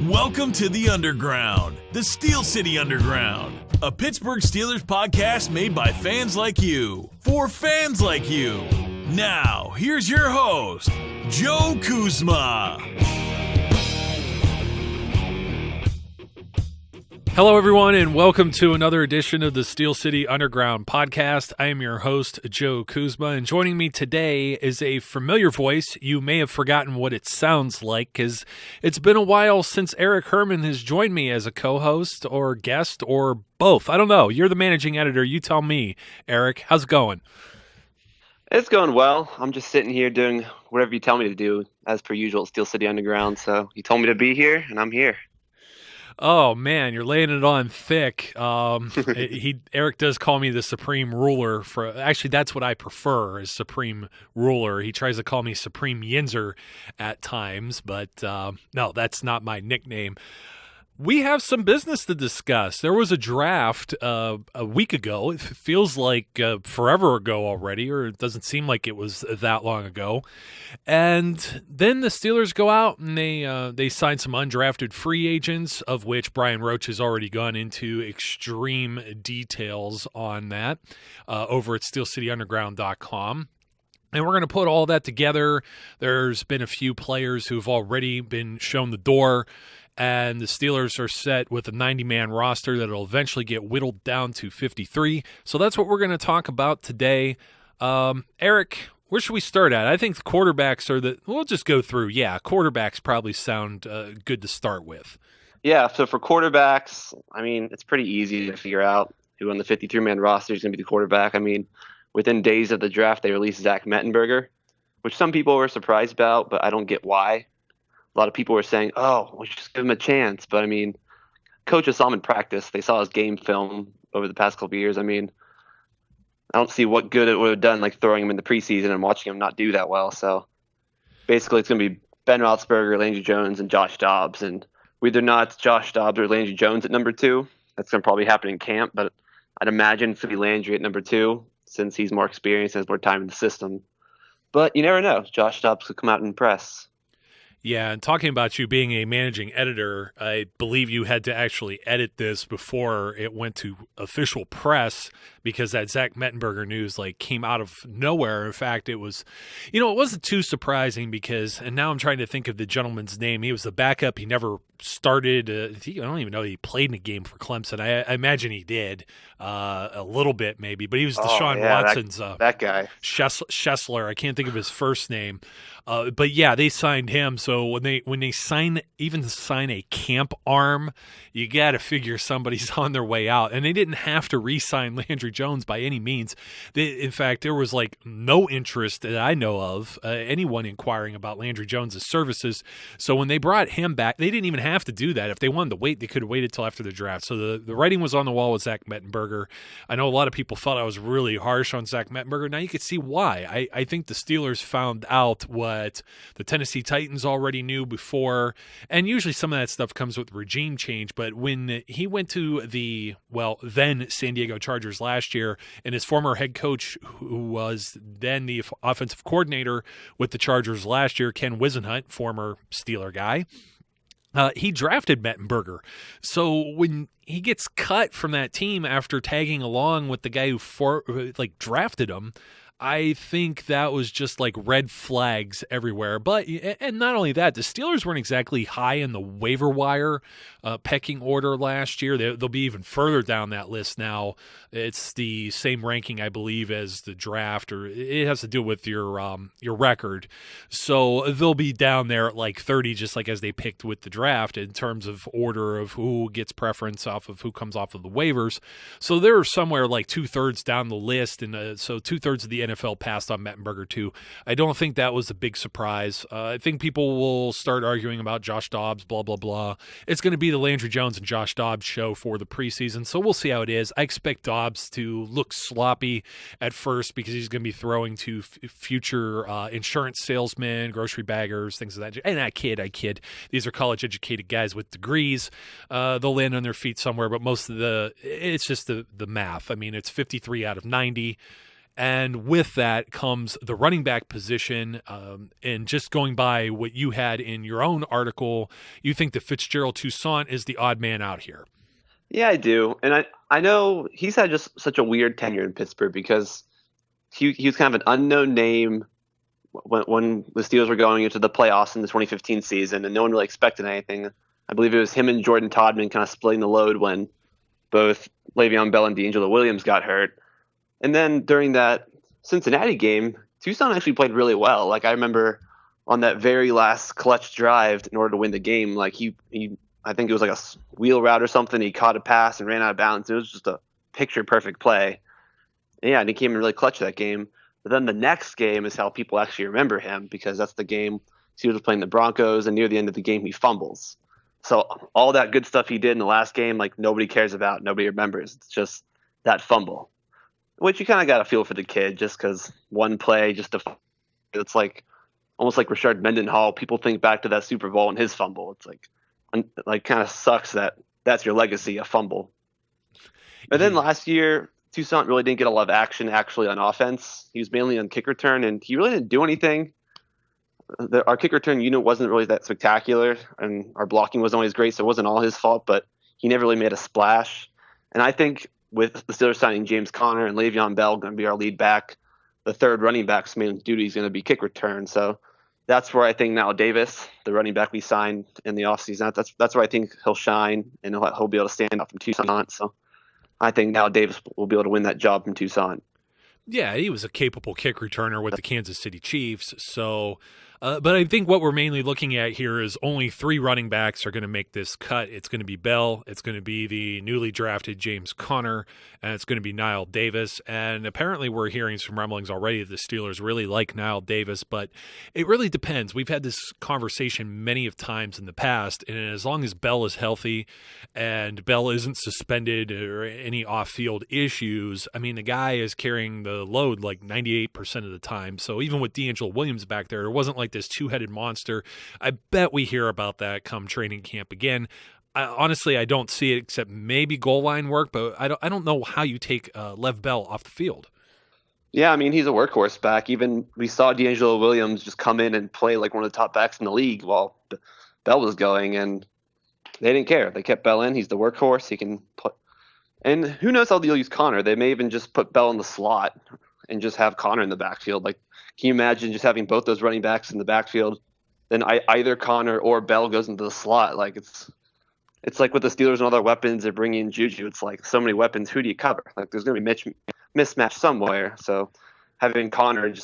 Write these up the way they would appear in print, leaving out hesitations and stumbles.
Welcome to the Underground, the Steel City Underground, a Pittsburgh Steelers podcast made by fans like you, for fans like you. Now, here's your host, Joe Kuzma. Hello, everyone, and welcome to another edition of the Steel City Underground podcast. I am your host, Joe Kuzma, and joining me today is a familiar voice. You may have forgotten what it sounds like because it's been a while since Eric Herrmann has joined me as a co-host or guest or both. I don't know. You're the managing editor. You tell me, Eric. How's it going? It's going well. I'm just sitting here doing whatever you tell me to do, as per usual at Steel City Underground. So you told me to be here, and I'm here. Oh, man, you're laying it on thick. Eric does call me the Supreme Ruler. Actually, that's what I prefer, is Supreme Ruler. He tries to call me Supreme Yinzer at times, but no, that's not my nickname. We have some business to discuss. There was a draft a week ago. It feels like forever ago already, or it doesn't seem like it was that long ago. And then the Steelers go out and they sign some undrafted free agents, of which Brian Roach has already gone into extreme details on that over at SteelCityUnderground.com. And we're going to put all that together. There's been a few players who've already been shown the door, and the Steelers are set with a 90-man roster that will eventually get whittled down to 53. So that's what we're going to talk about today. Eric, where should we start at? I think the quarterbacks we'll just go through. Yeah, quarterbacks probably sound good to start with. Yeah, so for quarterbacks, I mean, it's pretty easy to figure out who on the 53-man roster is going to be the quarterback. I mean, within days of the draft, they released Zach Mettenberger, which some people were surprised about, but I don't get why. A lot of people were saying, oh, we should just give him a chance. But, I mean, coaches saw him in practice. They saw his game film over the past couple of years. I mean, I don't see what good it would have done, like throwing him in the preseason and watching him not do that well. So, basically, it's going to be Ben Roethlisberger, Landry Jones, and Josh Dobbs. And whether or not it's Josh Dobbs or Landry Jones at number 2, that's going to probably happen in camp. But I'd imagine it's going to be Landry at number 2 since he's more experienced and has more time in the system. But you never know. Josh Dobbs could come out and impress. Yeah, and talking about you being a managing editor, I believe you had to actually edit this before it went to official press because that Zach Mettenberger news came out of nowhere. In fact, it was, it wasn't too surprising because, and now I'm trying to think of the gentleman's name. He was the backup. He never started. I don't even know he played in a game for Clemson. I imagine he did a little bit maybe, but he was Deshaun Watson's that guy. Schessler. I can't think of his first name. But yeah, they signed him. So when they sign a camp arm, you got to figure somebody's on their way out. And they didn't have to re-sign Landry Jones by any means. In fact, there was no interest that I know of anyone inquiring about Landry Jones' services. So when they brought him back, they didn't even have to do that. If they wanted to wait, they could have waited till after the draft. So the writing was on the wall with Zach Mettenberger. I know a lot of people thought I was really harsh on Zach Mettenberger. Now you could see why. I think the Steelers found out what the Tennessee Titans already knew before, and usually some of that stuff comes with regime change. But when he went to the then San Diego Chargers last year, and his former head coach, who was then the offensive coordinator with the Chargers last year, Ken Wisenhunt, former Steeler guy, he drafted Mettenberger. So when he gets cut from that team after tagging along with the guy who drafted him, I think that was just red flags everywhere. But, and not only that, the Steelers weren't exactly high in the waiver wire pecking order last year. They'll be even further down that list now. It's the same ranking, I believe, as the draft, or it has to do with your record. So they'll be down there at 30, just as they picked with the draft in terms of order of who gets preference off of who comes off of the waivers. So they're somewhere 2/3 down the list, and so 2/3 of the NFL passed on Mettenberger too. I don't think that was a big surprise. I think people will start arguing about Josh Dobbs, blah, blah, blah. It's going to be the Landry Jones and Josh Dobbs show for the preseason, so we'll see how it is. I expect Dobbs to look sloppy at first because he's going to be throwing to future insurance salesmen, grocery baggers, things of that. And I kid. These are college-educated guys with degrees. They'll land on their feet somewhere, but most of it's just the math. I mean, it's 53 out of 90. And with that comes the running back position. And just going by what you had in your own article, you think that Fitzgerald Toussaint is the odd man out here. Yeah, I do. And I know he's had just such a weird tenure in Pittsburgh because he was kind of an unknown name when the Steelers were going into the playoffs in the 2015 season, and no one really expected anything. I believe it was him and Jordan Todman kind of splitting the load when both Le'Veon Bell and D'Angelo Williams got hurt. And then during that Cincinnati game, Toussaint actually played really well. Like, I remember on that very last clutch drive in order to win the game, like he I think it was like a wheel route or something. He caught a pass and ran out of bounds. It was just a picture perfect play. And yeah, and he came in really clutch that game. But then the next game is how people actually remember him, because that's the game Steelers was playing the Broncos, and near the end of the game he fumbles. So all that good stuff he did in the last game, like, nobody cares about, nobody remembers. It's just that fumble, which you kind of got to feel for the kid, just because one play, it's like almost like Rashard Mendenhall. People think back to that Super Bowl and his fumble. It's like kind of sucks that that's your legacy, a fumble. But then last year, Toussaint really didn't get a lot of action actually on offense. He was mainly on kick return, and he really didn't do anything. Our kick return unit wasn't really that spectacular, and our blocking wasn't always great, so it wasn't all his fault, but he never really made a splash. And I think with the Steelers signing James Conner and Le'Veon Bell going to be our lead back, the third running back's main duty is going to be kick return. So that's where I think now Davis, the running back we signed in the offseason, that's where I think he'll shine, and he'll be able to stand up from Toussaint. So I think now Davis will be able to win that job from Toussaint. Yeah, he was a capable kick returner with the Kansas City Chiefs. So, but I think what we're mainly looking at here is only 3 running backs are going to make this cut. It's going to be Bell, it's going to be the newly drafted James Conner, and it's going to be Niall Davis. And apparently we're hearing some rumblings already that the Steelers really like Niall Davis, but it really depends. We've had this conversation many of times in the past, and as long as Bell is healthy and Bell isn't suspended or any off-field issues, I mean, the guy is carrying the load like 98% of the time. So even with D'Angelo Williams back there, it wasn't like this two-headed monster. I bet we hear about that come training camp again. Honestly, I don't see it except maybe goal line work, but I don't know how you take Lev Bell off the field. Yeah, I mean, he's a workhorse back. Even we saw D'Angelo Williams just come in and play like one of the top backs in the league while Bell was going, and they didn't care. They kept Bell in. He's the workhorse. He can put. And who knows how they'll use Conner? They may even just put Bell in the slot and just have Conner in the backfield. Like, can you imagine just having both those running backs in the backfield? Then either Conner or Bell goes into the slot. Like, it's like with the Steelers and all their weapons, they're bringing in Juju. It's like so many weapons. Who do you cover? Like, there's going to be mismatch somewhere. So having Conner and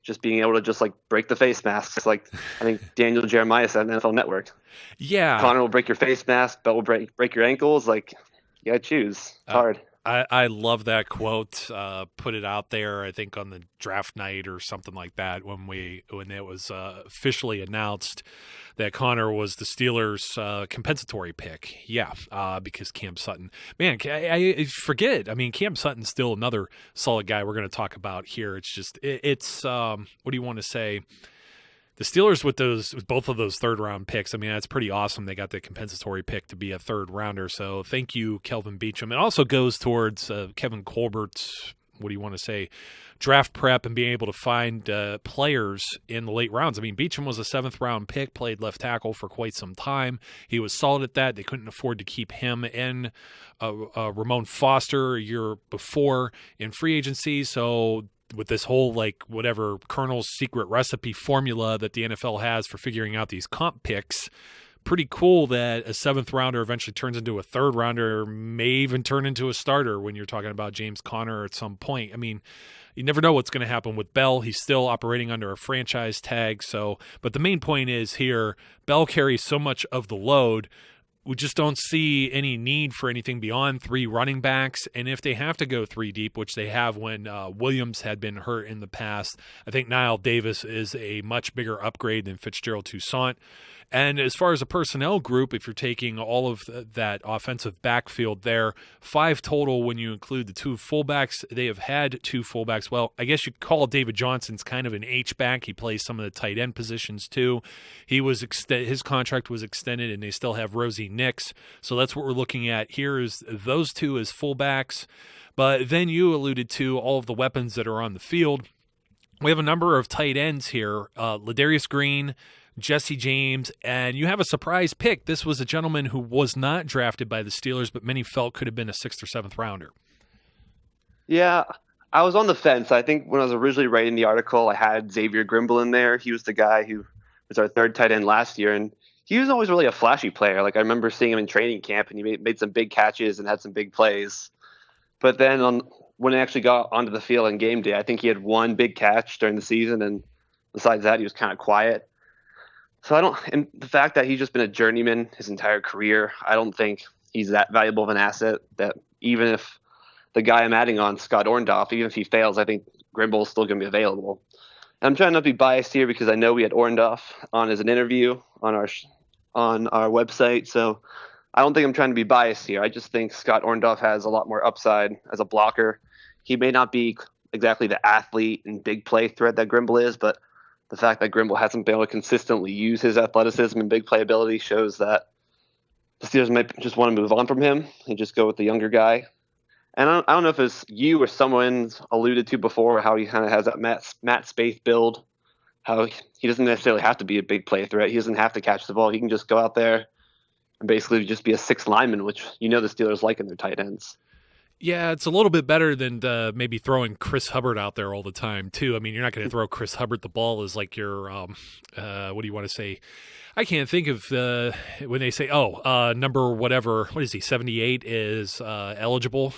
just being able to just like break the face masks, like I think Daniel Jeremiah said on NFL Network. Yeah, Conner will break your face mask. Bell will break your ankles. Like, you gotta choose. It's hard. I love that quote. Put it out there, I think, on the draft night or something like that when it was officially announced that Conner was the Steelers' compensatory pick. Yeah, because Cam Sutton. Man, I forget. I mean, Cam Sutton's still another solid guy we're going to talk about here. It's just it's what do you want to say? The Steelers with both of those third-round picks, I mean, that's pretty awesome. They got the compensatory pick to be a third-rounder, so thank you, Kelvin Beachum. It also goes towards Kevin Colbert's, what do you want to say, draft prep and being able to find players in the late rounds. I mean, Beachum was a 7th-round pick, played left tackle for quite some time. He was solid at that. They couldn't afford to keep him in. Ramon Foster a year before in free agency, so with this whole, like, whatever Colonel's secret recipe formula that the NFL has for figuring out these comp picks, pretty cool that a 7th rounder eventually turns into a 3rd rounder, may even turn into a starter when you're talking about James Conner at some point. I mean, you never know what's going to happen with Bell. He's still operating under a franchise tag. But the main point is here, Bell carries so much of the load. We just don't see any need for anything beyond 3 running backs. And if they have to go 3 deep, which they have when Williams had been hurt in the past, I think Niall Davis is a much bigger upgrade than Fitzgerald Toussaint. And as far as a personnel group, if you're taking all of that offensive backfield there, 5 total when you include the 2 fullbacks. They have had 2 fullbacks. Well, I guess you could call David Johnson's kind of an H-back. He plays some of the tight end positions too. His contract was extended, and they still have Rosie Nix. So that's what we're looking at here is those 2 as fullbacks. But then you alluded to all of the weapons that are on the field. We have a number of tight ends here. Ladarius Green, Jesse James, and you have a surprise pick. This was a gentleman who was not drafted by the Steelers, but many felt could have been a 6th or 7th rounder. Yeah, I was on the fence. I think when I was originally writing the article, I had Xavier Grimble in there. He was the guy who was our 3rd tight end last year, and he was always really a flashy player. Like I remember seeing him in training camp, and he made some big catches and had some big plays. But then when he actually got onto the field on game day, I think he had 1 big catch during the season, and besides that, he was kind of quiet. So and the fact that he's just been a journeyman his entire career, I don't think he's that valuable of an asset that even if the guy I'm adding on, Scott Orndorff, even if he fails, I think Grimble is still going to be available. And I'm trying not to be biased here because I know we had Orndorff on as an interview on our website, so I don't think I'm trying to be biased here. I just think Scott Orndorff has a lot more upside as a blocker. He may not be exactly the athlete and big play threat that Grimble is, but the fact that Grimble hasn't been able to consistently use his athleticism and big playability shows that the Steelers might just want to move on from him and just go with the younger guy. And I don't know if it's you or someone's alluded to before how he kind of has that Matt Spaeth build, how he doesn't necessarily have to be a big play threat. He doesn't have to catch the ball. He can just go out there and basically just be a 6th lineman, which the Steelers like in their tight ends. Yeah, it's a little bit better than maybe throwing Chris Hubbard out there all the time, too. I mean, you're not going to throw Chris Hubbard the ball as like your, what do you want to say? I can't think of when they say, number whatever, what is he, 78 is eligible,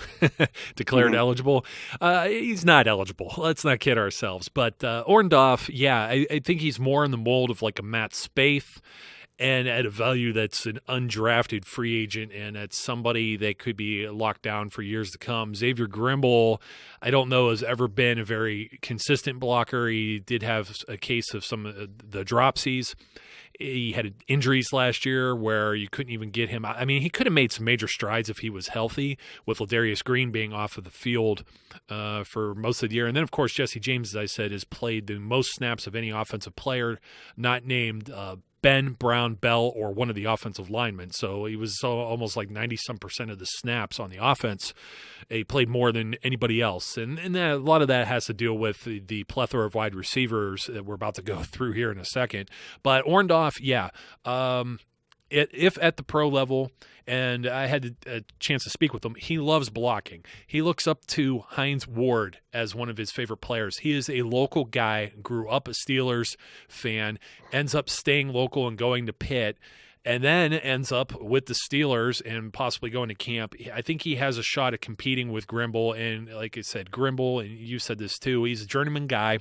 declared eligible. He's not eligible. Let's not kid ourselves. But Orndorff, yeah, I think he's more in the mold of like a Matt Spaeth, and at a value that's an undrafted free agent, and it's somebody that could be locked down for years to come. Xavier Grimble, I don't know, has ever been a very consistent blocker. He did have a case of some of the dropsies. He had injuries last year where you couldn't even get him. I mean, he could have made some major strides if he was healthy, with Ladarius Green being off of the field for most of the year. And then, of course, Jesse James, as I said, has played the most snaps of any offensive player not named Ben, Brown, Bell, or one of the offensive linemen. So he was almost like 90-some% of the snaps on the offense. He played more than anybody else. And a lot of that has to deal with the plethora of wide receivers that we're about to go through here in a second. But Orndorff, yeah, if at the pro level, and I had a chance to speak with him, he loves blocking. He looks up to Hines Ward as one of his favorite players. He is a local guy, grew up a Steelers fan, ends up staying local and going to Pitt, and then ends up with the Steelers and possibly going to camp. I think he has a shot at competing with Grimble, and like I said, Grimble, and you said this too, he's a journeyman guy.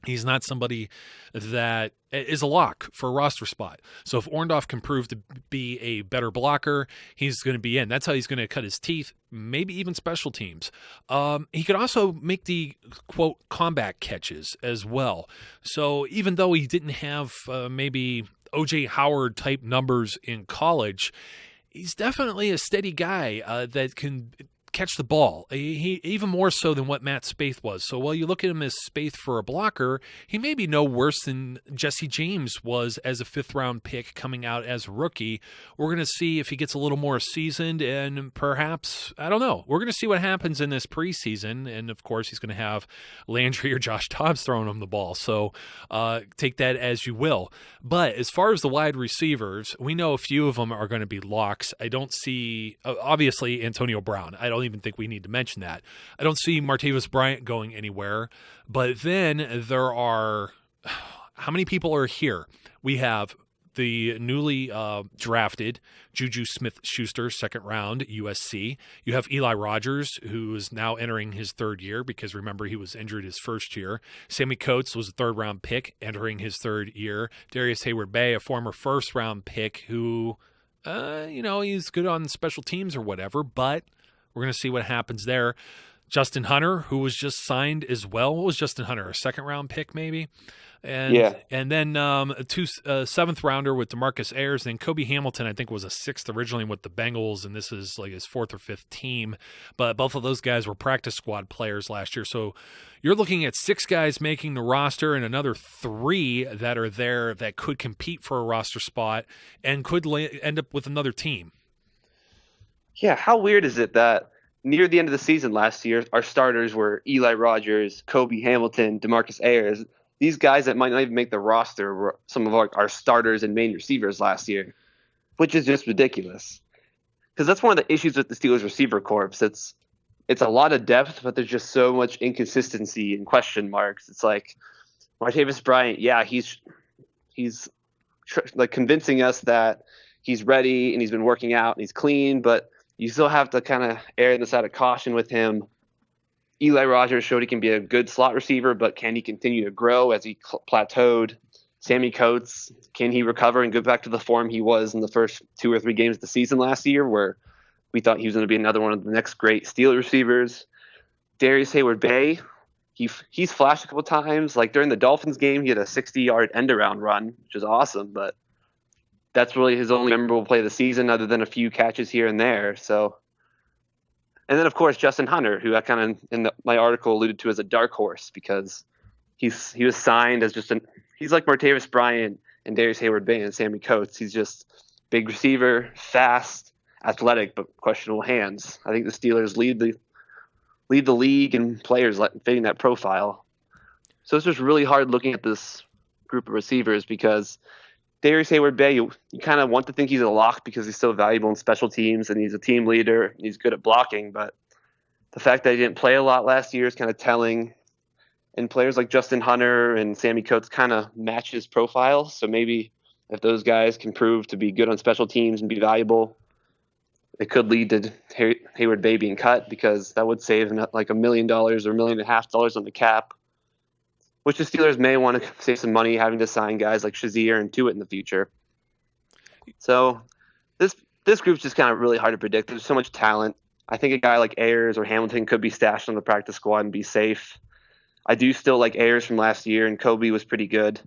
He's not somebody that is a lock for a roster spot. So if Orndorff can prove to be a better blocker, he's going to be in. That's how he's going to cut his teeth, maybe even special teams. He could also make the, quote, combat catches as well. So even though he didn't have maybe O.J. Howard-type numbers in college, he's definitely a steady guy that can catch the ball, he even more so than what Matt Spaeth was. So while you look at him as Spaeth for a blocker, he may be no worse than Jesse James was as a 5th-round pick coming out as a rookie. We're going to see if he gets a little more seasoned, and perhaps, I don't know, we're going to see what happens in this preseason, and of course he's going to have Landry or Josh Dobbs throwing him the ball, so take that as you will. But as far as the wide receivers, we know a few of them are going to be locks. I don't see, obviously, Antonio Brown. I don't even think we need to mention that. I don't see Martavis Bryant going anywhere. But then there are, how many people are here? We have the newly drafted Juju Smith-Schuster, 2nd round, USC. You have Eli Rogers, who is now entering his 3rd year because, remember, he was injured his 1st year. Sammy Coates was a 3rd-round pick entering his 3rd year. Darius Hayward-Bay, a former 1st-round pick who, he's good on special teams or whatever, but we're going to see what happens there. Justin Hunter, who was just signed as well. What was Justin Hunter? A second-round pick, maybe? Yeah. And then a seventh-rounder with DeMarcus Ayers. And Kobe Hamilton, I think, was a sixth originally with the Bengals, and this is like his fourth or fifth team. But both of those guys were practice squad players last year. So you're looking at 6 guys making the roster and another 3 that are there that could compete for a roster spot and could end up with another team. Yeah, how weird is it that near the end of the season last year, our starters were Eli Rogers, Kobe Hamilton, DeMarcus Ayers. These guys that might not even make the roster were some of our starters and main receivers last year, which is just ridiculous. Because that's one of the issues with the Steelers receiver corps. It's a lot of depth, but there's just so much inconsistency and question marks. It's like Martavis Bryant, yeah, he's like convincing us that he's ready and he's been working out and he's clean, but you still have to kind of err on the side of caution with him. Eli Rogers showed he can be a good slot receiver, but can he continue to grow as he plateaued? Sammy Coates, can he recover and go back to the form he was in the first 2 or 3 games of the season last year, where we thought he was going to be another one of the next great Steelers receivers? Darius Hayward-Bay, he's flashed a couple times. Like during the Dolphins game, he had a 60-yard end-around run, which is awesome, but that's really his only memorable play of the season other than a few catches here and there. So, and then, of course, Justin Hunter, who I kind of in my article alluded to as a dark horse because he was signed as he's like Martavis Bryant and Darius Hayward-Bay and Sammy Coates. He's just big receiver, fast, athletic, but questionable hands. I think the Steelers lead the league in players fitting that profile. So it's just really hard looking at this group of receivers because Darius Hayward-Bay, you kind of want to think he's a lock because he's so valuable in special teams and he's a team leader and he's good at blocking. But the fact that he didn't play a lot last year is kind of telling. And players like Justin Hunter and Sammy Coates kind of match his profile. So maybe if those guys can prove to be good on special teams and be valuable, it could lead to Hayward-Bay being cut because that would save like $1 million or $1.5 million on the cap, which the Steelers may want to save some money having to sign guys like Shazier and Tuitt in the future. So this group's just kind of really hard to predict. There's so much talent. I think a guy like Ayers or Hamilton could be stashed on the practice squad and be safe. I do still like Ayers from last year, and Kobe was pretty good.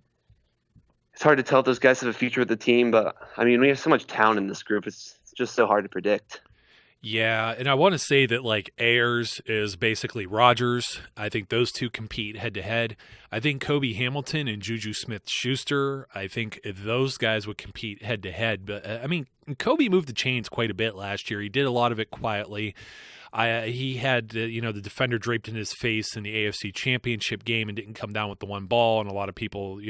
It's hard to tell if those guys have a future with the team, but, I mean, we have so much talent in this group. It's just so hard to predict. Yeah, and I want to say that, like, Ayers is basically Rodgers. I think those two compete head-to-head. I think Kobe Hamilton and Juju Smith-Schuster, I think those guys would compete head-to-head. But, I mean, Kobe moved the chains quite a bit last year. He did a lot of it quietly. He had the defender draped in his face in the AFC Championship game and didn't come down with the one ball. And a lot of people,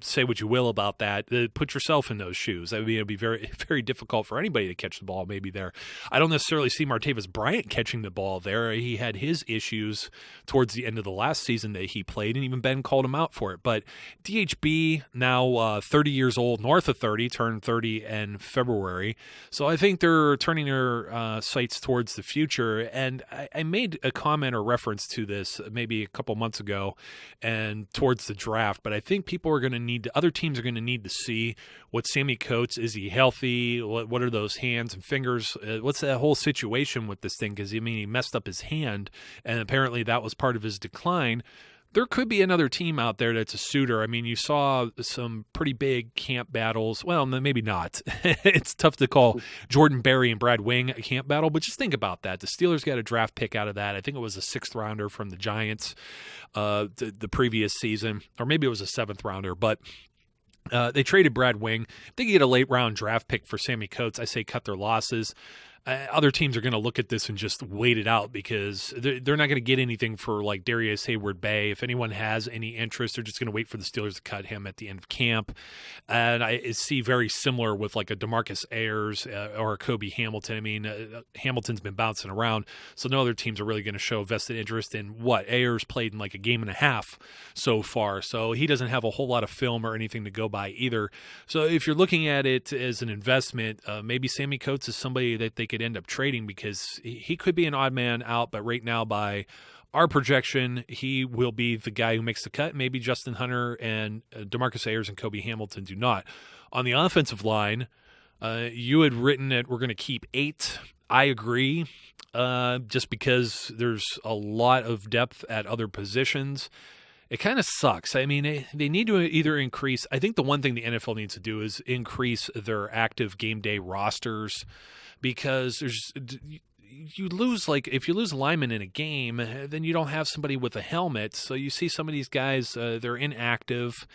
say what you will about that. Put yourself in those shoes. I mean, it'd be very, very difficult for anybody to catch the ball maybe there. I don't necessarily see Martavis Bryant catching the ball there. He had his issues towards the end of the last season that he played, and even Ben called him out for it. But DHB, now 30 years old, north of 30, turned 30 in February. So I think they're turning their sights towards the future. And I made a comment or reference to this maybe a couple months ago and towards the draft, but I think other teams are going to need to see what Sammy Coates, is he healthy? What are those hands and fingers? What's that whole situation with this thing? Because, he messed up his hand, and apparently that was part of his decline. There could be another team out there that's a suitor. I mean, you saw some pretty big camp battles. Well, maybe not. It's tough to call Jordan Berry and Brad Wing a camp battle, but just think about that. The Steelers got a draft pick out of that. I think it was a 6th rounder from the Giants the previous season, or maybe it was a 7th rounder, but they traded Brad Wing. They get a late round draft pick for Sammy Coates. I say cut their losses. Other teams are going to look at this and just wait it out because they're not going to get anything for like Darius Hayward-Bay. If anyone has any interest, they're just going to wait for the Steelers to cut him at the end of camp. And I see very similar with like a DeMarcus Ayers or a Kobe Hamilton. I mean, Hamilton's been bouncing around, so no other teams are really going to show vested interest in what Ayers played in like a game and a half so far. So he doesn't have a whole lot of film or anything to go by either. So if you're looking at it as an investment, maybe Sammy Coates is somebody that they could end up trading because he could be an odd man out, but right now by our projection, he will be the guy who makes the cut. Maybe Justin Hunter and DeMarcus Ayers and Kobe Hamilton do not. On the offensive line, you had written that we're going to keep 8. I agree. just because there's a lot of depth at other positions. It kind of sucks. I mean, they need to either increase. I think the one thing the NFL needs to do is increase their active game day rosters, because you lose, like, if you lose a lineman in a game, then you don't have somebody with a helmet. So you see some of these guys, they're inactive.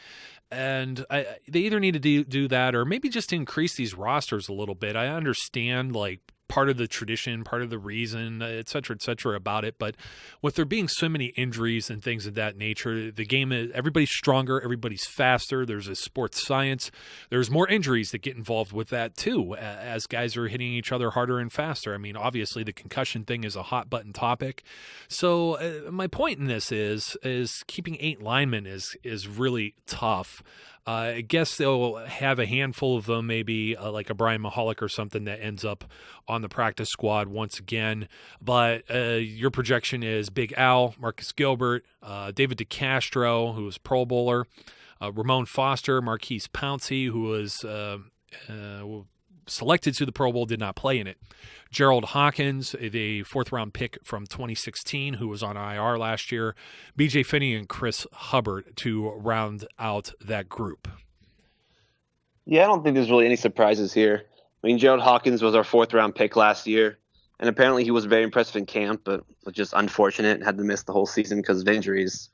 And they either need to do that, or maybe just increase these rosters a little bit. I understand, like, part of the tradition, part of the reason, et cetera, about it. But with there being so many injuries and things of that nature, the game is, everybody's stronger, everybody's faster. There's a sports science. There's more injuries that get involved with that too, as guys are hitting each other harder and faster. I mean, obviously the concussion thing is a hot button topic. So my point in this is keeping 8 linemen is really tough. I guess they'll have a handful of them, maybe like a Brian Mahalik or something, that ends up on the practice squad once again. But your projection is Big Al, Marcus Gilbert, David DeCastro, who was Pro Bowler, Ramon Foster, Marquise Pouncey, who was selected to the Pro Bowl, did not play in it. Gerald Hawkins, the 4th-round pick from 2016, who was on IR last year. B.J. Finney and Chris Hubbard to round out that group. Yeah, I don't think there's really any surprises here. I mean, Gerald Hawkins was our 4th-round pick last year, and apparently he was very impressive in camp, but was just unfortunate and had to miss the whole season because of injuries.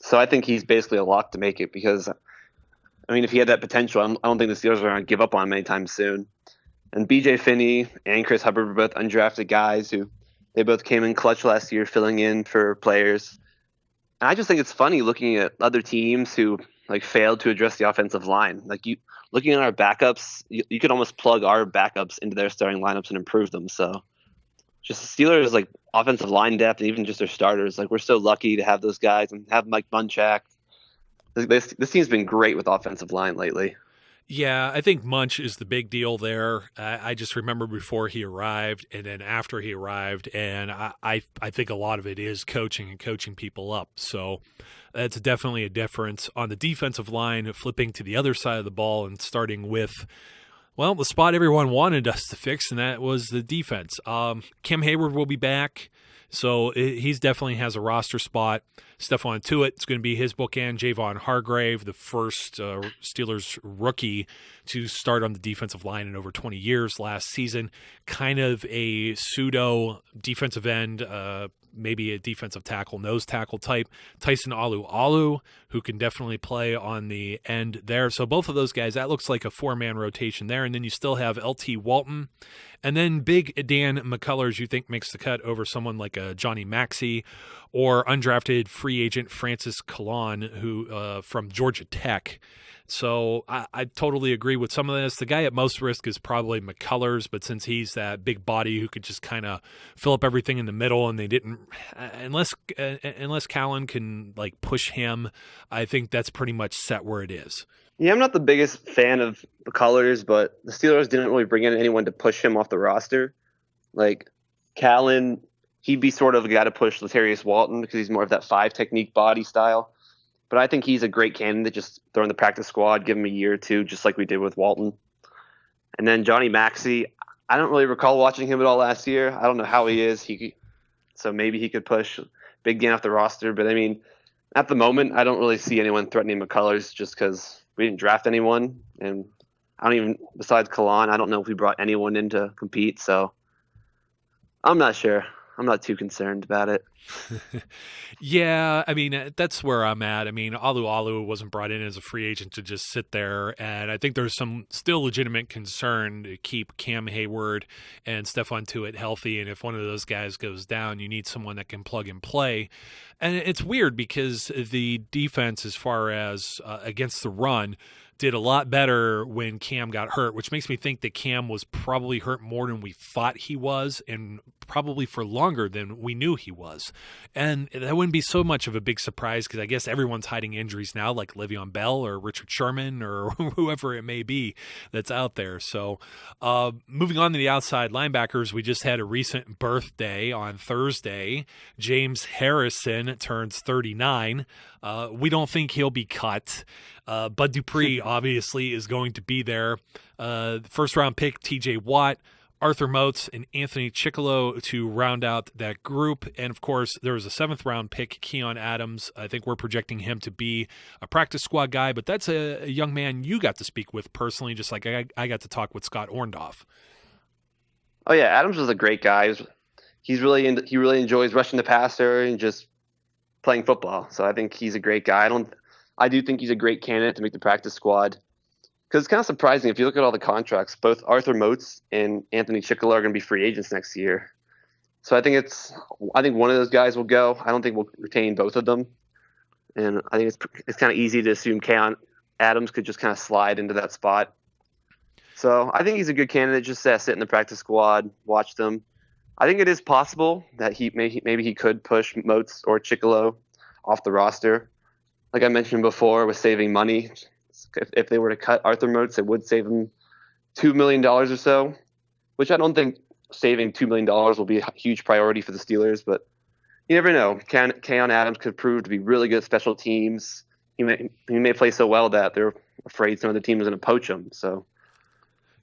So I think he's basically a lock to make it, because, I mean, if he had that potential, I don't think the Steelers are going to give up on him anytime soon. And B.J. Finney and Chris Hubbard were both undrafted guys who they both came in clutch last year, filling in for players. And I just think it's funny looking at other teams who like failed to address the offensive line. Like, you looking at our backups, you could almost plug our backups into their starting lineups and improve them. So just the Steelers, like, offensive line depth, and even just their starters, like, we're so lucky to have those guys and have Mike Munchak. This team's been great with offensive line lately. Yeah, I think Munch is the big deal there. I just remember before he arrived and then after he arrived, and I think a lot of it is coaching and coaching people up. So that's definitely a difference. On the defensive line, flipping to the other side of the ball and starting with, well, the spot everyone wanted us to fix, and that was the defense. Cam Hayward will be back, so he's definitely has a roster spot. Stephon Tuitt, it's going to be his bookend. Javon Hargrave, the first Steelers rookie to start on the defensive line in over 20 years last season. Kind of a pseudo defensive end, maybe a defensive tackle, nose tackle type. Tyson Alu, who can definitely play on the end there. So both of those guys, that looks like a 4-man rotation there. And then you still have L.T. Walton. And then Big Dan McCullers, you think makes the cut over someone like a Johnny Maxey or undrafted free agent Francis Colon, who from Georgia Tech. So I totally agree with some of this. The guy at most risk is probably McCullers, but since he's that big body who could just kind of fill up everything in the middle, and they didn't, unless Callan can like push him, I think that's pretty much set where it is. Yeah, I'm not the biggest fan of McCullers, but the Steelers didn't really bring in anyone to push him off the roster. Like, Callan, he'd be sort of a guy to push Latarius Walton because he's more of that 5 technique body style. But I think he's a great candidate. Just throw in the practice squad, give him a year or two, just like we did with Walton. And then Johnny Maxey, I don't really recall watching him at all last year. I don't know how he is. So maybe he could push Big Dan off the roster. But, I mean, at the moment, I don't really see anyone threatening McCullers just because we didn't draft anyone. And I don't even, besides Kalon, I don't know if we brought anyone in to compete. So I'm not sure. I'm not too concerned about it. Yeah, I mean, that's where I'm at. I mean, Alu wasn't brought in as a free agent to just sit there, and I think there's some still legitimate concern to keep Cam Hayward and Stephon Tuitt healthy, and if one of those guys goes down, you need someone that can plug and play. And it's weird because the defense, as far as against the run, did a lot better when Cam got hurt, which makes me think that Cam was probably hurt more than we thought he was, and probably for longer than we knew he was. And that wouldn't be so much of a big surprise because I guess everyone's hiding injuries now, like Le'Veon Bell or Richard Sherman or whoever it may be that's out there. So moving on to the outside linebackers, we just had a recent birthday on Thursday. James Harrison turns 39. We don't think he'll be cut. Bud Dupree obviously is going to be there. First round pick, TJ Watt, Arthur Moats and Anthony Chickalo to round out that group. And, of course, there was a 7th-round pick, Keon Adams. I think we're projecting him to be a practice squad guy, but that's a young man you got to speak with personally, just like I got to talk with Scott Orndorff. Oh, yeah, Adams was a great guy. He really enjoys rushing the passer and just playing football. So I think he's a great guy. I do think he's a great candidate to make the practice squad. Because it's kind of surprising if you look at all the contracts, both Arthur Moats and Anthony Chickalo are going to be free agents next year. So I think one of those guys will go. I don't think we'll retain both of them. And I think it's kind of easy to assume Keon Adams could just kind of slide into that spot. So I think he's a good candidate just to sit in the practice squad, watch them. I think it is possible that maybe he could push Moats or Chickalo off the roster. Like I mentioned before, with saving money. If they were to cut Arthur Moats, it would save them $2 million or so, which I don't think saving $2 million will be a huge priority for the Steelers, but you never know. Keon Adams could prove to be really good at special teams. He may play so well that they're afraid some of the team is going to poach him. So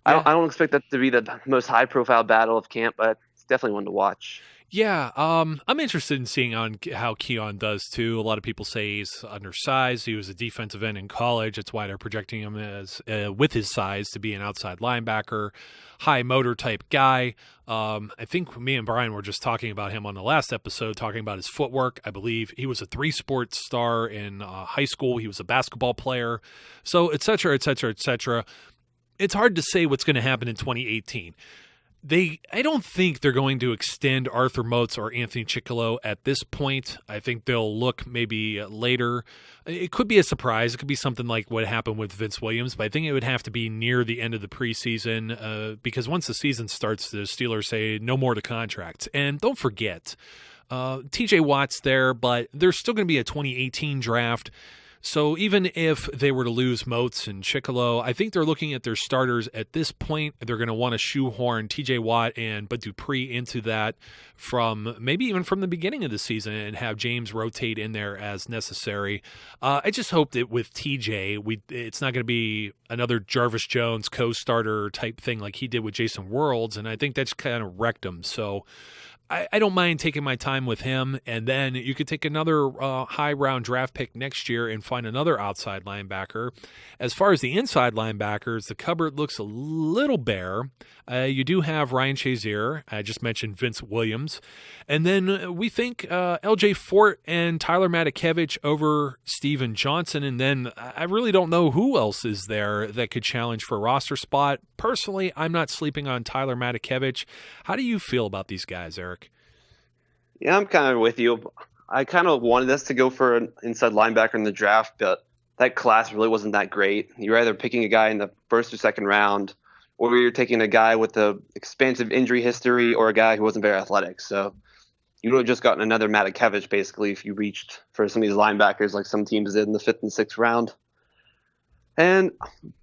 I don't expect that to be the most high-profile battle of camp, but it's definitely one to watch. Yeah, I'm interested in seeing on how Keon does too. A lot of people say he's undersized. He was a defensive end in college. That's why they're projecting him as with his size to be an outside linebacker, high motor type guy. I think me and Brian were just talking about him on the last episode, talking about his footwork. I believe he was a 3-sport star in high school. He was a basketball player, so et cetera, et cetera, et cetera. It's hard to say what's going to happen in 2018. I don't think they're going to extend Arthur Moats or Anthony Chickalo at this point. I think they'll look maybe later. It could be a surprise. It could be something like what happened with Vince Williams, but I think it would have to be near the end of the preseason because once the season starts, the Steelers say no more to contracts. And don't forget, TJ Watt's there, but there's still going to be a 2018 draft. So even if they were to lose Moats and Chickalo, I think they're looking at their starters at this point. They're going to want to shoehorn TJ Watt and Bud Dupree into that from maybe even from the beginning of the season and have James rotate in there as necessary. I just hope that with TJ, it's not going to be another Jarvis Jones co-starter type thing like he did with Jason Worlds, and I think that's kind of wrecked him. So I don't mind taking my time with him, and then you could take another high-round draft pick next year and find another outside linebacker. As far as the inside linebackers, the cupboard looks a little bare. You do have Ryan Shazier. I just mentioned Vince Williams. And then we think L.J. Fort and Tyler Matakevich over Steven Johnson, and then I really don't know who else is there that could challenge for a roster spot. Personally, I'm not sleeping on Tyler Matakevich. How do you feel about these guys, Eric? Yeah, I'm kind of with you. I kind of wanted us to go for an inside linebacker in the draft, but that class really wasn't that great. You're either picking a guy in the first or second round, or you're taking a guy with the expansive injury history or a guy who wasn't very athletic. So you would have just gotten another Matakevich, basically, if you reached for some of these linebackers like some teams did in the 5th and 6th round. And,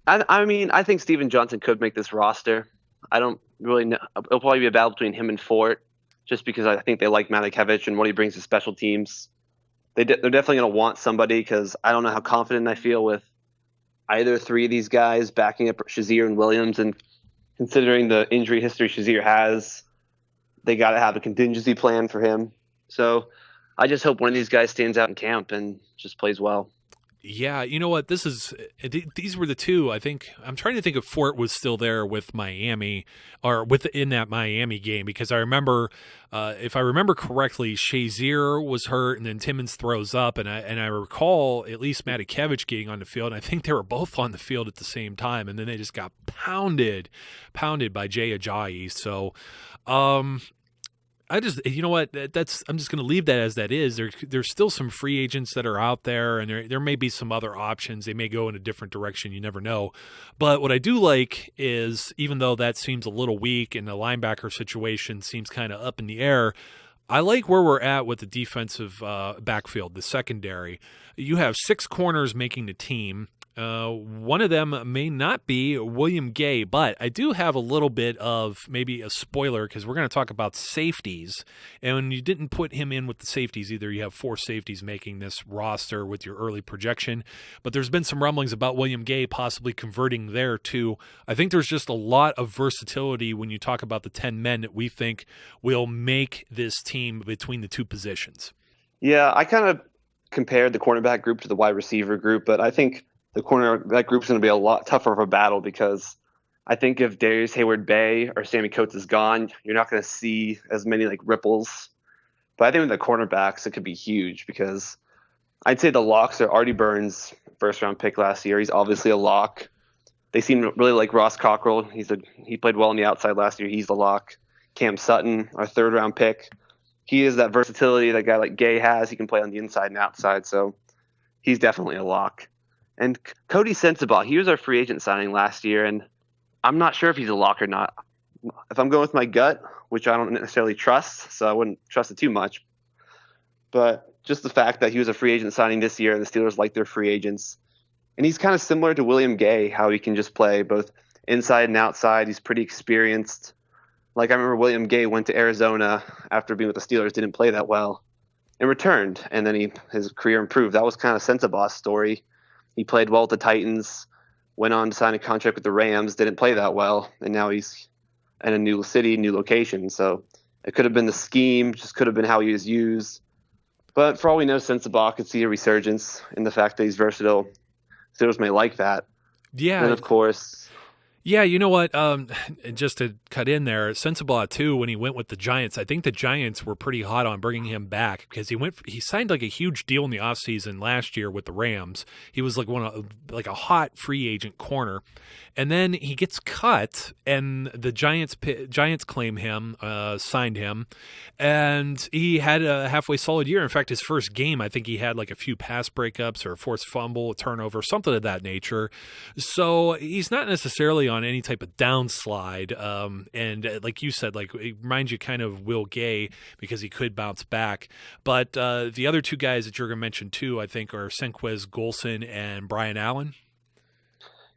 I think Steven Johnson could make this roster. I don't really know. It'll probably be a battle between him and Fort, just because I think they like Matakevich and what he brings to special teams. They're definitely going to want somebody because I don't know how confident I feel with either three of these guys backing up Shazier and Williams. And considering the injury history Shazier has, they got to have a contingency plan for him. So I just hope one of these guys stands out in camp and just plays well. Yeah, you know what? These were the two. I think I'm trying to think if Fort was still there with Miami or in that Miami game, because I remember, if I remember correctly, Shazier was hurt and then Timmons throws up, and I recall at least Matakevich getting on the field. And I think they were both on the field at the same time, and then they just got pounded by Jay Ajayi. So, you know what? I'm just going to leave that as that is. There's still some free agents that are out there, and there may be some other options. They may go in a different direction. You never know. But what I do like is, even though that seems a little weak and the linebacker situation seems kind of up in the air, I like where we're at with the defensive backfield, the secondary. You have 6 corners making the team. One of them may not be William Gay, but I do have a little bit of maybe a spoiler because we're going to talk about safeties. And you didn't put him in with the safeties either. You have 4 safeties making this roster with your early projection. But there's been some rumblings about William Gay possibly converting there too. I think there's just a lot of versatility when you talk about the 10 men that we think will make this team between the 2 positions. Yeah, I kind of compared the cornerback group to the wide receiver group, but I think the cornerback group is going to be a lot tougher of a battle because I think if Darius Hayward-Bay or Sammy Coates is gone, you're not going to see as many like ripples. But I think with the cornerbacks, it could be huge because I'd say the locks are Artie Burns, first-round pick last year. He's obviously a lock. They seem really like Ross Cockrell. He played well on the outside last year. He's the lock. Cam Sutton, our third-round pick. He is that versatility that a guy like Gay has. He can play on the inside and outside, so he's definitely a lock. And Cody Sensabaugh, he was our free agent signing last year, and I'm not sure if he's a lock or not. If I'm going with my gut, which I don't necessarily trust, so I wouldn't trust it too much, but just the fact that he was a free agent signing this year and the Steelers like their free agents. And he's kind of similar to William Gay, how he can just play both inside and outside. He's pretty experienced. Like I remember William Gay went to Arizona after being with the Steelers, didn't play that well, and returned, and then his career improved. That was kind of Sensabaugh's story. He played well with the Titans, went on to sign a contract with the Rams, didn't play that well, and now he's in a new city, new location. So it could have been the scheme, just could have been how he was used. But for all we know, Sensabaugh could see a resurgence in the fact that he's versatile. Steelers may like that. Yeah. And of course... Yeah, you know what? Just to cut in there, Sensabaugh too. When he went with the Giants, I think the Giants were pretty hot on bringing him back because he signed like a huge deal in the offseason last year with the Rams. He was like a hot free agent corner, and then he gets cut, and the Giants claim him, signed him, and he had a halfway solid year. In fact, his first game, I think he had like a few pass breakups or a forced fumble, a turnover, something of that nature. So he's not necessarily on any type of downslide, and like you said, like it reminds you kind of Will Gay because he could bounce back. But the other 2 guys that you're going to mention too, I think, are Senquez Golson and Brian Allen.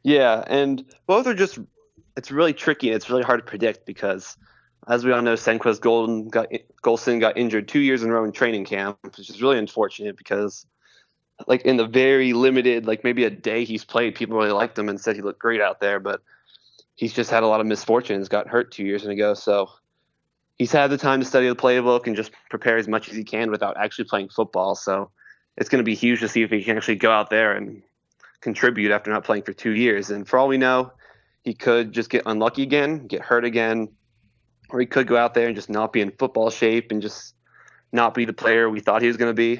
Yeah, and both are just – it's really tricky and it's really hard to predict because, as we all know, Senquez Golson got injured 2 years in a row in training camp, which is really unfortunate because – like in the very limited, like maybe a day he's played, people really liked him and said he looked great out there, but he's just had a lot of misfortunes, got hurt 2 years ago. So he's had the time to study the playbook and just prepare as much as he can without actually playing football. So it's going to be huge to see if he can actually go out there and contribute after not playing for 2 years. And for all we know, he could just get unlucky again, get hurt again, or he could go out there and just not be in football shape and just not be the player we thought he was going to be.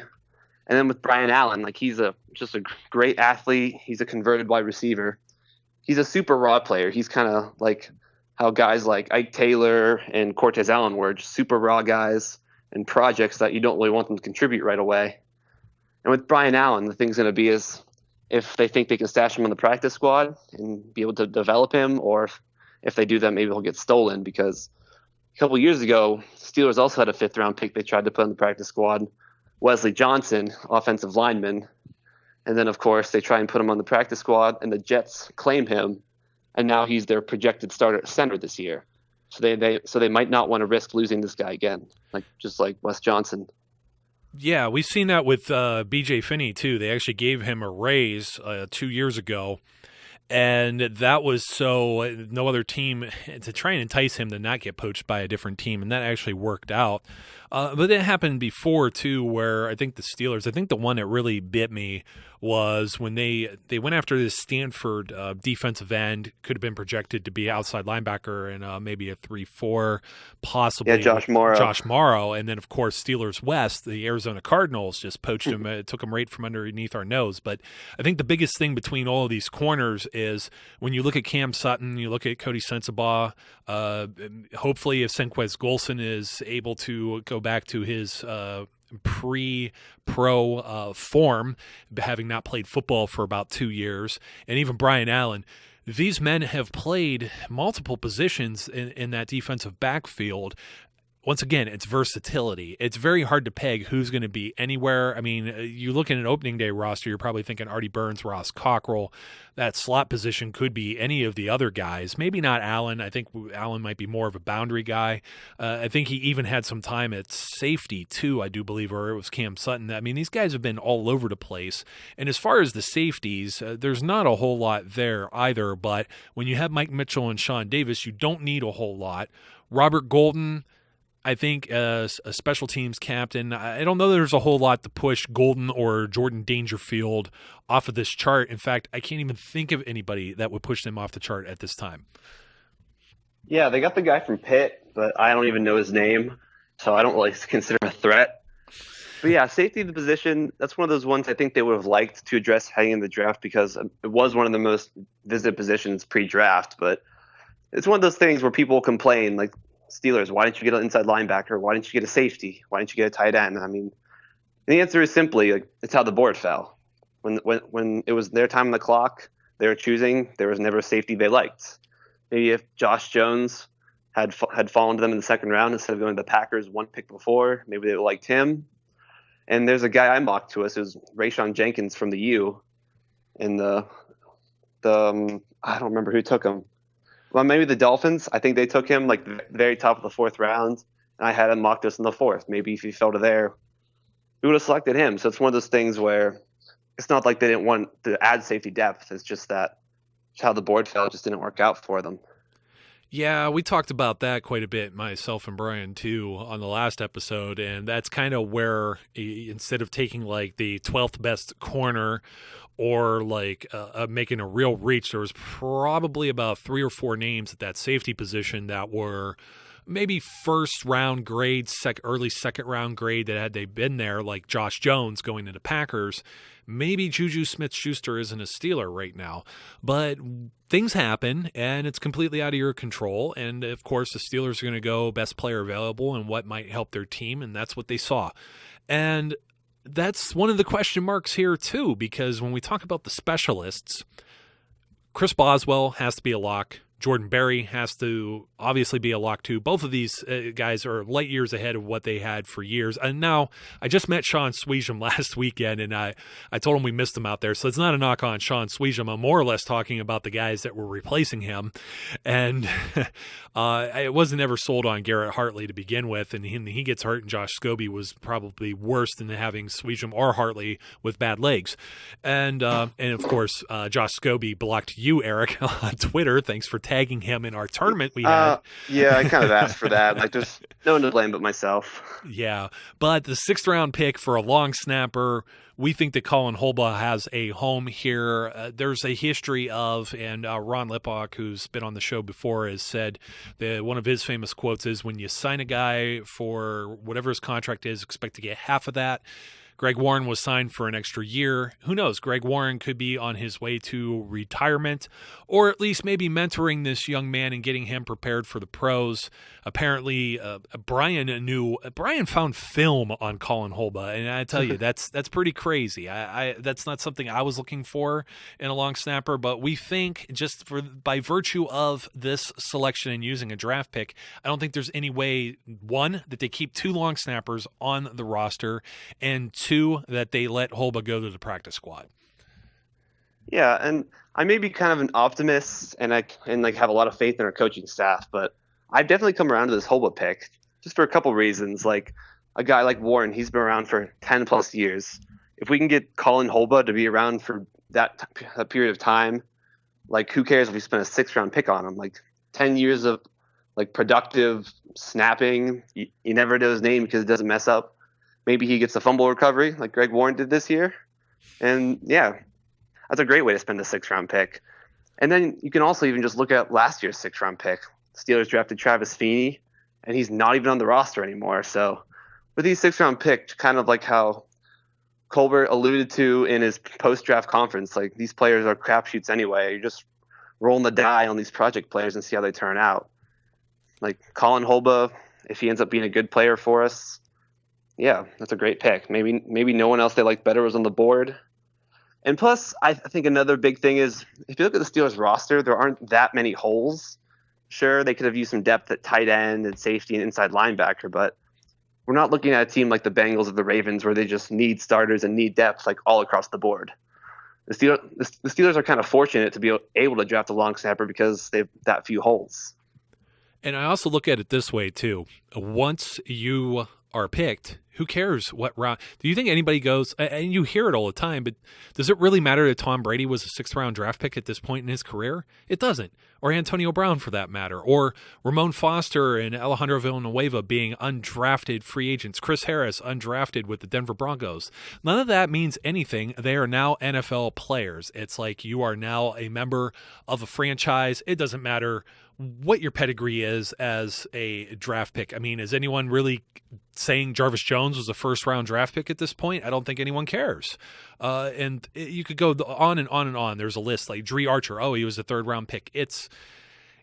And then with Brian Allen, like he's just a great athlete. He's a converted wide receiver. He's a super raw player. He's kind of like how guys like Ike Taylor and Cortez Allen were, just super raw guys and projects that you don't really want them to contribute right away. And with Brian Allen, the thing's going to be is if they think they can stash him on the practice squad and be able to develop him, or if they do that, maybe he'll get stolen because a couple years ago, Steelers also had a 5th-round pick they tried to put on the practice squad. Wesley Johnson, offensive lineman. And then, of course, they try and put him on the practice squad, and the Jets claim him, and now he's their projected starter at center this year. So they might not want to risk losing this guy again, just like Wes Johnson. Yeah, we've seen that with B.J. Finney, too. They actually gave him a raise 2 years ago, and that was so no other team to try and entice him to not get poached by a different team, and that actually worked out. But it happened before, too, where I think the Steelers, I think the one that really bit me was when they went after this Stanford defensive end, could have been projected to be outside linebacker and maybe a 3-4, possibly. Yeah, Josh Morrow. And then, of course, Steelers West, the Arizona Cardinals just poached him. It took him right from underneath our nose. But I think the biggest thing between all of these corners is when you look at Cam Sutton, you look at Cody Sensabaugh, hopefully if Senquez Golson is able to go back to his pre-pro form, having not played football for about 2 years, and even Brian Allen, these men have played multiple positions in that defensive backfield. once again, it's versatility. It's very hard to peg who's going to be anywhere. I mean, you look at an opening day roster, you're probably thinking Artie Burns, Ross Cockrell. That slot position could be any of the other guys. Maybe not Allen. I think Allen might be more of a boundary guy. I think he even had some time at safety too, I do believe, or it was Cam Sutton. I mean, these guys have been all over the place. And as far as the safeties, there's not a whole lot there either. But when you have Mike Mitchell and Sean Davis, you don't need a whole lot. Robert Golden, I think, as a special teams captain, I don't know that there's a whole lot to push Golden or Jordan Dangerfield off of this chart. In fact, I can't even think of anybody that would push them off the chart at this time. Yeah, they got the guy from Pitt, but I don't even know his name, so I don't really consider him a threat. But yeah, safety of the position, that's one of those ones I think they would have liked to address heading in the draft because it was one of the most visited positions pre-draft. But it's one of those things where people complain, like, Steelers, why didn't you get an inside linebacker? Why didn't you get a safety? Why didn't you get a tight end? I mean, the answer is simply, like, it's how the board fell. When it was their time on the clock, they were choosing, there was never a safety they liked. Maybe if Josh Jones had fallen to them in the second round instead of going to the Packers one pick before, maybe they liked him. And there's a guy I mocked to us, who's Rayshawn Jenkins from the U. And I don't remember who took him. Well, maybe the Dolphins. I think they took him like the very top of the fourth round. And I had him mocked us in the fourth. Maybe if he fell to there, we would have selected him. So it's one of those things where it's not like they didn't want to add safety depth. It's just that how the board fell just didn't work out for them. Yeah, we talked about that quite a bit, myself and Brian, too, on the last episode. And that's kind of where, instead of taking like the 12th best corner or like making a real reach, there was probably about 3 or 4 names at that safety position that were maybe first round grade, early second round grade, that had they been there, like Josh Jones going to the Packers. Maybe Juju Smith-Schuster isn't a Steeler right now, but things happen and it's completely out of your control. And of course the Steelers are going to go best player available and what might help their team. And that's what they saw. And that's one of the question marks here too, because when we talk about the specialists, Chris Boswell has to be a lock. Jordan Berry has to obviously be a lock too. Both of these guys are light years ahead of what they had for years. And now I just met Sean Sweesham last weekend, and I told him we missed him out there. So it's not a knock on Sean Sweesham. I'm more or less talking about the guys that were replacing him. And I wasn't ever sold on Garrett Hartley to begin with. And he gets hurt, and Josh Scobie was probably worse than having Sweesham or Hartley with bad legs. And of course, Josh Scobie blocked you, Eric, on Twitter. Thanks for tagging him in our tournament we had. Yeah, I kind of asked for that. Like, there's no one to blame but myself. Yeah, but the 6th round pick for a long snapper, we think that Colin Holba has a home here. There's a history of, and Ron Lippock, who's been on the show before, has said that one of his famous quotes is, when you sign a guy for whatever his contract is, expect to get half of that. Greg Warren was signed for an extra year. Who knows? Greg Warren could be on his way to retirement, or at least maybe mentoring this young man and getting him prepared for the pros. Apparently, Brian found film on Colin Holba, and I tell you, that's pretty crazy. That's not something I was looking for in a long snapper, but we think just by virtue of this selection and using a draft pick, I don't think there's any way, one, that they keep 2 long snappers on the roster, and 2, that they let Holba go to the practice squad. Yeah, and I may be kind of an optimist and have a lot of faith in our coaching staff, but I've definitely come around to this Holba pick just for a couple reasons. Like, a guy like Warren, he's been around for 10 plus years. If we can get Colin Holba to be around for that period of time, like, who cares if we spend a 6th round pick on him? Like, 10 years of like productive snapping. You never know his name because it doesn't mess up. Maybe he gets a fumble recovery like Greg Warren did this year. And yeah, that's a great way to spend a 6th round pick. And then you can also even just look at last year's 6th round pick. Steelers drafted Travis Feeney, and he's not even on the roster anymore. So with these 6th round picks, kind of like how Colbert alluded to in his post-draft conference, like, these players are crapshoots anyway. You're just rolling the die on these project players and see how they turn out. Like Colin Holba, if he ends up being a good player for us, yeah, that's a great pick. Maybe no one else they liked better was on the board. And plus, I think another big thing is, if you look at the Steelers roster, there aren't that many holes. Sure, they could have used some depth at tight end and safety and inside linebacker, but we're not looking at a team like the Bengals or the Ravens where they just need starters and need depth like all across the board. The Steelers are kind of fortunate to be able to draft a long snapper because they have that few holes. And I also look at it this way, too. Once you are picked, who cares what round? Do you think anybody goes, and you hear it all the time, but does it really matter that Tom Brady was a sixth-round draft pick at this point in his career? It doesn't. Or Antonio Brown, for that matter. Or Ramon Foster and Alejandro Villanueva being undrafted free agents. Chris Harris, undrafted with the Denver Broncos. None of that means anything. They are now NFL players. It's like you are now a member of a franchise. It doesn't matter what your pedigree is as a draft pick. I mean, is anyone really saying Jarvis Jones was a first-round draft pick at this point? I don't think anyone cares. And you could go on and on and on. There's a list like Dree Archer. Oh, he was a third-round pick.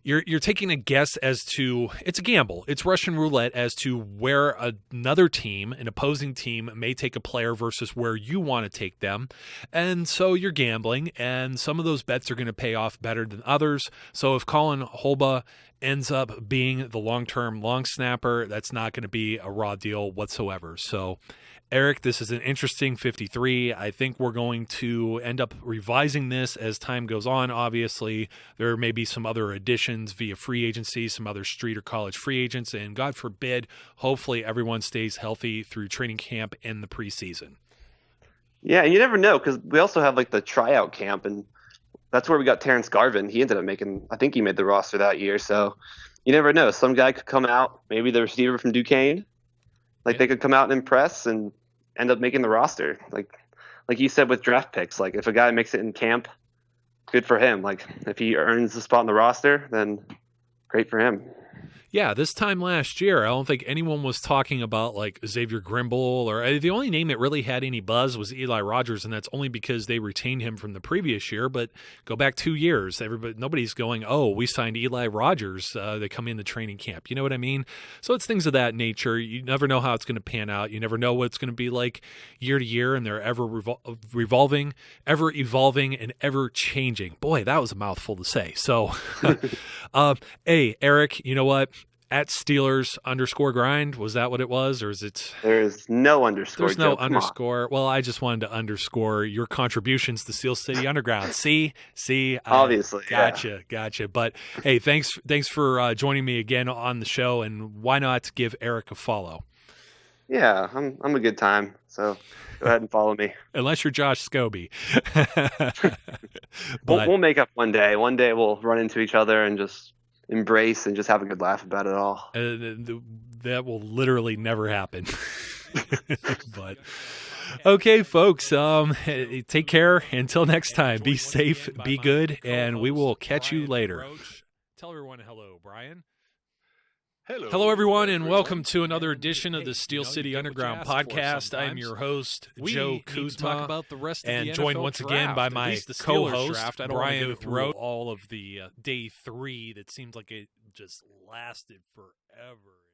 You're taking a guess as to – it's a gamble. It's Russian roulette as to where another team, an opposing team, may take a player versus where you want to take them. And so you're gambling, and some of those bets are going to pay off better than others. So if Colin Holba ends up being the long-term long snapper, that's not going to be a raw deal whatsoever. So – Eric, this is an interesting 53. I think we're going to end up revising this as time goes on. Obviously, there may be some other additions via free agency, some other street or college free agents, and God forbid, hopefully everyone stays healthy through training camp and the preseason. Yeah, and you never know because we also have like the tryout camp, and that's where we got Terrence Garvin. He ended up I think he made the roster that year. So you never know. Some guy could come out, maybe the receiver from Duquesne. They could come out and impress and end up making the roster. Like you said with draft picks, like if a guy makes it in camp, good for him. Like if he earns the spot on the roster, then great for him. Yeah, this time last year, I don't think anyone was talking about like Xavier Grimble, or the only name that really had any buzz was Eli Rogers, and that's only because they retained him from the previous year. But go back 2 years, nobody's going, oh, we signed Eli Rogers to come in the training camp. You know what I mean? So it's things of that nature. You never know how it's going to pan out. You never know what it's going to be like year to year, and they're ever revolving, ever evolving, and ever changing. Boy, that was a mouthful to say. So, hey, Eric, you know what? At Steelers _grind, was that what it was, or is it? There's no underscore. There's no underscore. Well, I just wanted to underscore your contributions to Steel City Underground. See, obviously, gotcha. But hey, thanks for joining me again on the show, and why not give Eric a follow? Yeah, I'm a good time. So go ahead and follow me. Unless you're Josh Scobie. We'll make up one day. One day we'll run into each other and just embrace and just have a good laugh about it all. That will literally never happen. But okay, folks, take care. Until next time, be safe, be good, and we will catch you later. Tell everyone hello, Brian. Hello, everyone, and welcome to another edition of the Steel City Underground Podcast. I am your host, Joe Kuzma, and joined once again by my co-host, Brian Throat. All of the day 3 that seems like it just lasted forever.